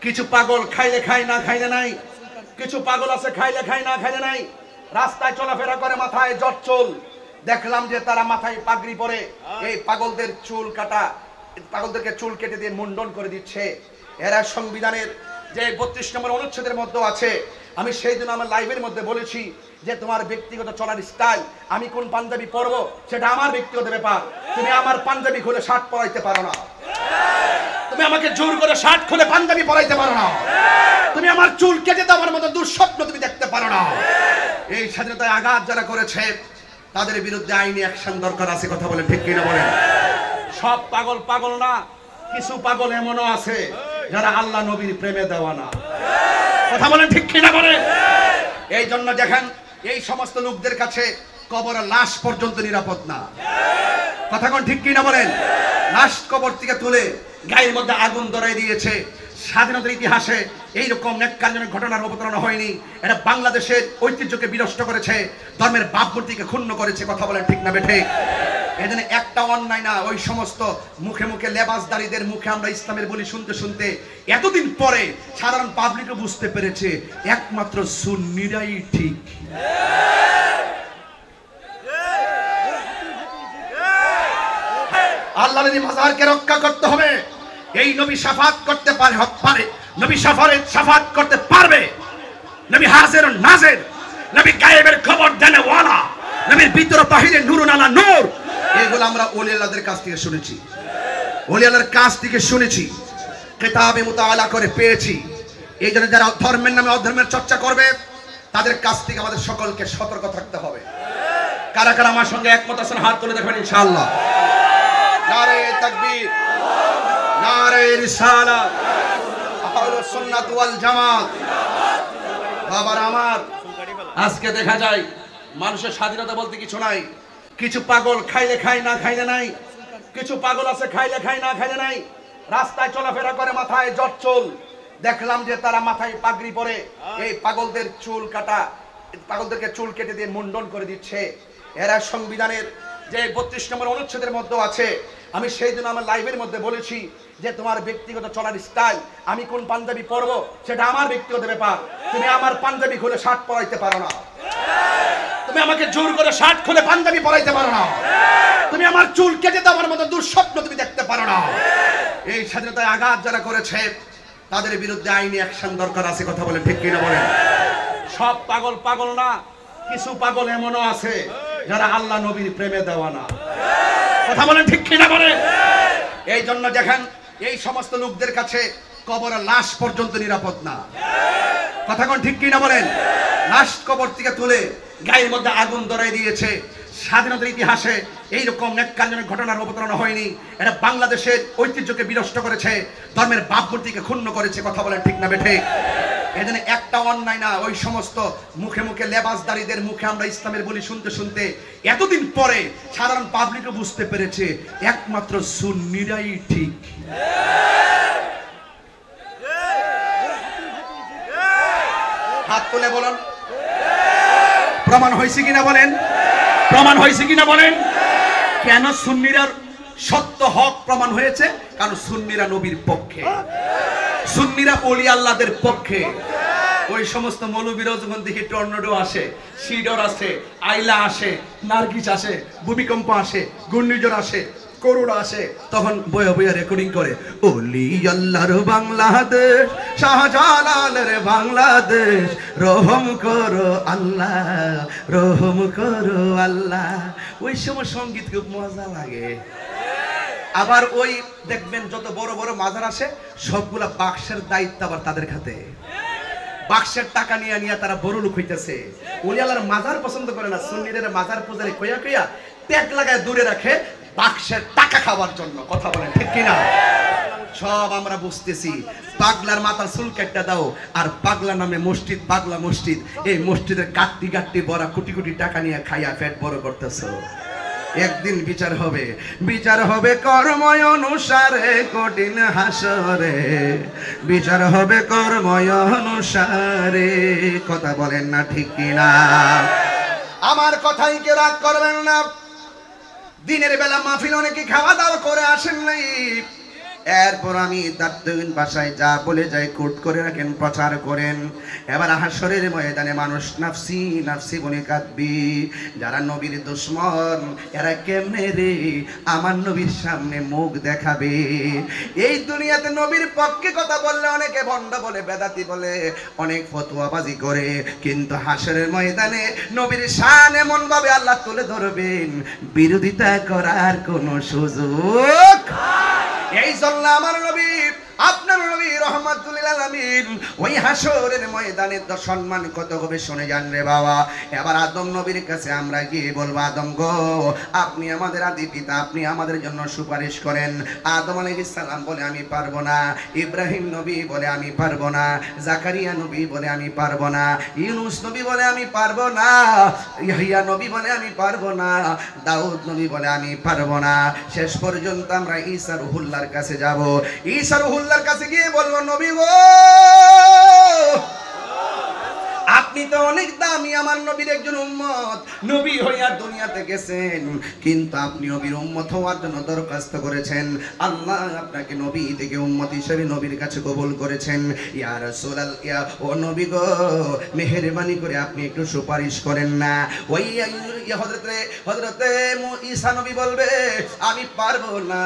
কিছু পাগল খাইলে খায় না খাইলে নাই, কিছু পাগল আছে খাইলে খায় না খাইলে নাই, রাস্তায় চলাফেরা করে মাথায় জট চুল। দেখলাম যে তারা মাথায় পাগড়ি পরে, এই পাগলদের চুল কাটা, পাগলদেরকে চুল কেটে দিয়ে মুন্ডন করে দিচ্ছে। এরা সংবিধানের যে 32 নম্বর অনুচ্ছেদের মধ্যে আছে। আমি সেই দিন আমার লাইভের মধ্যে বলেছি যে তোমার ব্যক্তিগত চলার স্টাইল, আমি কোন পাঞ্জাবি পরবো সেটা আমার ব্যক্তিগত ব্যাপার। তুমি আমার পাঞ্জাবি খুলে শার্ট পরাইতে পারো না, তুমি আমাকে জোর করে শার্ট খুলে পাঞ্জাবি পরাইতে পারো না, তুমি আমার চুল কেটে দেওয়ার মতো দুঃস্বপ্ন তুমি দেখতে পারো না। এই স্বাধীনতায় আঘাত যারা করেছে তাদের বিরুদ্ধে আইনি অ্যাকশন দরকার আছে। কথা বলেন ঠিক কিনা বলেন? সব পাগল পাগল না, কিছু পাগল এমনও আছে যারা আল্লাহ নবীর প্রেমে দেওয়া না। কথা বলেন ঠিক কিনা বলেন? এই জন্য দেখেন এই সমস্ত লোকদের কাছে কবরের লাশ পর্যন্ত নিরাপদ না। কথা কোন ঠিক কিনা বলেন? লাশ কবর থেকে তুলে গায়ের মধ্যে আগুন ধরাই দিয়েছে। স্বাধীনতার ইতিহাসে এইরকম নেককারজনক ঘটনার অবতারণা হয়নি। এটা বাংলাদেশের ঐতিহ্যকে বিনষ্ট করেছে, ধর্মের ভাবমূর্তিকে ক্ষুণ্ণ করেছে। কথা বলেন ঠিক না বেঠিক? এখানে একটা অন্যায় না, ওই সমস্ত মুখে মুখে লেবাসদারীদের মুখে আমরা ইসলামের বলি শুনতে শুনতে এতদিন পরে সাধারণ পাবলিকও বুঝতে পেরেছে একমাত্র সুন্নিরাই ঠিক। আল্লাহর এই মাজারকে রক্ষা করতে হবে। এই নবী শাফাত করতে পারে, নবী শাফাত করতে পারবে। নবী হাজির ও নাজির, নবী গায়েবের খবর দেনে ওয়ালা, নবীর ভিতর বাহিরে নূরুন আলা নূর। এগুলো আমরা ওলি আল্লাহদের কাছ থেকে শুনেছি, ওলি আল্লাহর কাছ থেকে শুনেছি, কিতাবে মুতাআলা করে পেয়েছি। এই জন্য যারা ধর্মের নামে অধর্মের চর্চা করবে তাদের কাছ থেকে আমাদের সকলকে সতর্ক থাকতে হবে। কারা কারা আমার সঙ্গে একমত আছেন হাত তুলে দেখবেন ইনশাআল্লাহ। নারে তাকবীর, নারে রিসালাত, আহলুস সুন্নাত ওয়াল জামাত। বাবার আমার, আজকে দেখা যায় মানুষের স্বাধীনতা বলতে কিছু নাই। কিছু পাগল খাইলে খায় না খাইলে নাই, কিছু পাগল আছে খাইলে খায় না খাইলে নাই, রাস্তায় চলাফেরা করে মাথায় জট চুল। দেখলাম যে তারা মাথায় পাগড়ি পরে, এই পাগলদের চুল কাটা, পাগলদেরকে চুল কেটে দিয়ে মুন্ডন করে দিচ্ছে। এরা সংবিধানের যে 32 নম্বর অনুচ্ছেদের মধ্যে আছে। আমি সেই দিন আমার লাইভের মধ্যে বলেছি যে তোমার ব্যক্তিগত চলার স্টাইল, আমি কোন পাঞ্জাবি পরবো সেটা আমার ব্যক্তিগত ব্যাপার। তুমি আমার পাঞ্জাবি খুলে শার্ট পরাইতে পারো না, তুমি আমাকে জোর করে শার্ট খুলে পাঞ্জাবি পরাইতে পারো না, তুমি আমার চুল কেটে দেওয়ার মতো দুঃস্বপ্ন তুমি দেখতে পারো না। এই স্বাধীনতায় আঘাত যারা করেছে তাদের বিরুদ্ধে আইনি অ্যাকশন দরকার আছে। কথা বলেন ঠিক কিনা বলেন? সব পাগল পাগল না, কিছু পাগল এমনও আছে যারা আল্লাহ নবীর প্রেমে দেওয়া না। কথা বলেন ঠিক কিনা বলেন? এই জন্য দেখেন এই সমস্ত লোকদের কাছে কবরের লাশ পর্যন্ত নিরাপদ না। কথা কোন ঠিক কিনা বলেন? লাশ কবর থেকে তুলে গায়ের মধ্যে আগুন ধরাই দিয়েছে। স্বাধীনতার ইতিহাসে এইরকম নেককারজনক ঘটনার অবতারণা হয়নি। এটা বাংলাদেশের ঐতিহ্যকে বিনষ্ট করেছে, ধর্মের ভাবমূর্তিকে ক্ষুণ্ণ করেছে। কথা বলেন ঠিক না বেঠিক? এখানে একটা অন্যায় না, ওই সমস্ত মুখে মুখে লেবাসদারীদের মুখে আমরা ইসলামের বলি শুনতে শুনতে এতদিন পরে সাধারণ পাবলিকও বুঝতে পেরেছে একমাত্র সুন্নিরাই ঠিক। হাত তুলে বলেন প্রমাণ হয়েছে কিনা বলেন? প্রমাণ হয়েছে কিনা বলেন? কেন সুন্নিরার সত্য হক প্রমাণ হয়েছে? কারণ সুন্নিরা নবীর পক্ষে, সুন্নিরা ওলি আল্লাহদের পক্ষে। ওই সমস্ত মৌলবীরা যখন দেখি টর্নেডো আসে, সিডর আসে, আইলা আসে, নার্গিস আসে, ভূমিকম্প আসে, ঘূর্ণিঝড় আসে, করোনা আসে, তখন বয়া বয়া রেকর্ডিং করে, ওলি আল্লাহর বাংলাদেশ, শাহজালালের বাংলাদেশ, রহম করো আল্লাহ, রহম করো আল্লাহ। ওই সময় সঙ্গীত খুব মজা লাগে। আবার ওই দেখবেন যত বড় বড় মাজার আসে সবগুলা বাক্সের দায়িত্ব আবার তাদের হাতে। বাক্সের টাকা নিয়ে নিয়ে তারা বড় লোক হইতেছে। ওলি আল্লাহর মাজার পছন্দ করে না, সুন্নিদের মাজার পূজারে কইয়া কইয়া ট্যাগ লাগায় দূরে রাখে বাক্সের টাকা খাওয়ার জন্য। কথা বলেন ঠিক কিনা? সব আমরা বুঝতেছি। পাগলার মাথা চুল কেটে দাও, আর পাগলা নামে মসজিদ, পাগলা মসজিদ, এই মসজিদের গাট্টি গাট্টি বড়া কোটি কোটি টাকা নিয়ে খাইয়া পেট বড় করতেছ। একদিন বিচার হবে, বিচার হবে কর্ম অনুসারে, কঠিন হাসরে বিচার হবে কর্ম অনুসারে। কথা বলেন না ঠিক কিনা? আমার কথাই কে রাগ করবেন না। দিনের বেলা মাহফিল অনেকে খাওয়া দাওয়া করে আসেন নাই, এরপর আমি তার দুই বাসায় যা বলে যাই কোট করে রাখেন, প্রচার করেন। এবার হাসরের ময়দানে মানুষ নাফসি নাফসি বলে কাঁদবি। যারা নবীর দুশমন এরা কেমনে রে আমার নবীর সামনে মুখ দেখাবে? এই দুনিয়াতে নবীর পক্ষে কথা বললে অনেকে ভণ্ড বলে, বেদাতি বলে, অনেক ফতোয়াবাজি করে, কিন্তু হাসরের ময়দানে নবীর শান এমন ভাবে আল্লাহ তুলে ধরবেন, বিরোধিতা করার কোনো সুযোগ। এই জন্য আমার নবী, আপনার নবী রহমাতুল লিল আলামিন ওই হাসরের ময়দানে তো সম্মান কত হবে শুনে যান রে বাবা। এবার আদম নবীর কাছে আমরা গিয়ে বলবো, আদম গো, আপনি আমাদের আদি পিতা, আপনি আমাদের জন্য সুপারিশ করেন। আদম আলাইহিস সালাম বলে আমি পারবো না, ইব্রাহিম নবী বলে আমি পারবো না, জাকারিয়া নবী বলে আমি পারবো না, ইউনুস নবী বলে আমি পারবো না, ইয়াহইয়া নবী বলে আমি পারবো না, দাউদ নবী বলে আমি পারবো না। শেষ পর্যন্ত আমরা ঈসা রুহুল্লাহর কাছে যাব। ঈসা রুহুল্লাহর কাছে গিয়ে বলবো, নবী গো, আপনি তো অনেক দামি, আমার নবীর একজন উম্মত, নবী হইয়া দুনিয়াতে গেছেন, কিন্তু আপনি নবীর উম্মত হওয়ার জন্য দরখাস্ত করেছেন, আল্লাহ আপনাকে নবী থেকে উম্মত হিসেবে নবীর কাছে কবুল করেছেন। ইয়া রাসূলুল্লাহ, ইয়া ও নবী গো, মেহেরবানি করে আপনি একটু সুপারিশ করেন না। ওই হযরতে ঈসা নবী বলবে, আমি পারবো না,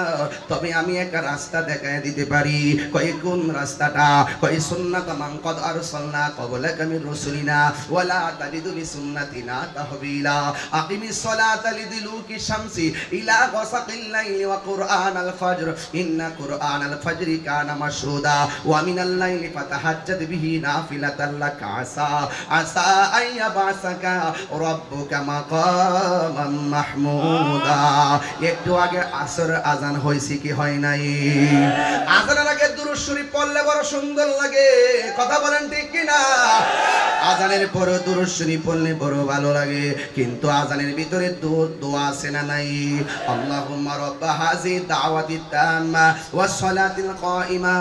তবে আমি একটা রাস্তা দেখায় দিতে পারি। কই কোন রাস্তাটা? কই সুন্নাত মান কদ আরসালনা ক্বাবলাকা মির রাসূলিনা ওয়ালা তাজিদু লিসুন্নাতিনা তাহবিলা। আকিমিস সালাতা লিদুলুকি শামসি ইলা গাসাকিল লাইলি ওয়া কুরআনাল ফাজর ইন্না কুরআনাল ফাজরি কানা মাশহুদা ওয়া মিনাল লাইলি ফাতাহাজ্জাদ বিহি নাফিলাতাল লাকা আসা আইয়াবাসাকা রাব্বুকা মাকামান মাহমুদা। একটু আগে আসর আজান হইছে কি হয় নাই? আজানের আগে দুরূদ শরীফ পড়লে বড় সুন্দর লাগে, কথা বলেন ঠিক কি না? আজানের পরে দুরূদ শরীফ পড়লে বড় ভালো লাগে, কিন্তু আজানের ভিতরে দোয়া আছে না নাই? আল্লাহুম্মা রাব্বা হাযি দাওয়াতি তাম্মা ওয়াস সালাতিল কাইমা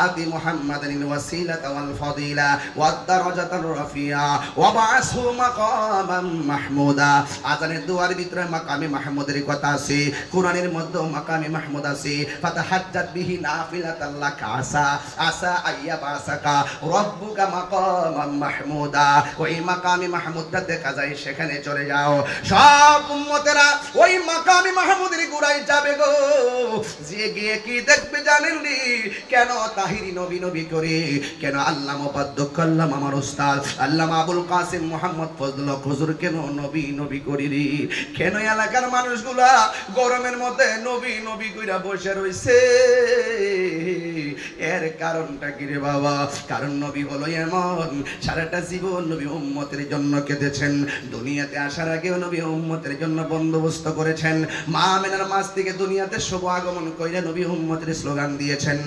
আতি মুহাম্মাদানিল ওয়াসিলাতা ওয়াল ফাদিলা ওয়াদ দারাজাতার রাফিয়া ওয়া বা'আসহু মাকামান মাহমুদা। আজানের দোয়ার ভিতরে মাকামে মাহমুদের কথা আছে, কোরআনের মধ্যে মাকামে মাহমুদ আছে। ফাতাহাজ্জাত বিহি নাফিলাতাল লাকা আসা আইয়াবাসাকা রাব্বুকা মাকামান মাহমুদা। ওই মাকামে মাহমুদটা দেখা যায়, সেখানে চলে যাও। সব উম্মতেরা ওই মাকামে মাহমুদের গোড়ায় যাবে গো। যে গিয়ে কি দেখবে জানেন নি? কেন তাহিরি নবী নবী করে, কেন আল্লামা উপাধ্যক্ষ আল্লামা আমার উস্তাদ আল্লামা আবুল কাসিম মুহাম্মদ ফজলুল হক হুজুর কেন নবী নবী করি রে? কেন এলাকার মানুষগুলা গরমের মধ্যে নবী নবী কইরা বসে রইছে? এর কারণটা কি রে বাবা? কারণ নবী হলো এমন, সারাটা জীবন নবী উম্মতের জন্য কেঁদেছেন, দুনিয়াতে আসার আগেও নবী উম্মতের জন্য বন্দোবস্ত করেছেন, মা আমিনার মাস থেকে দুনিয়াতে শুভ আগমন কইরা নবী উম্মতের স্লোগান দিয়েছেন।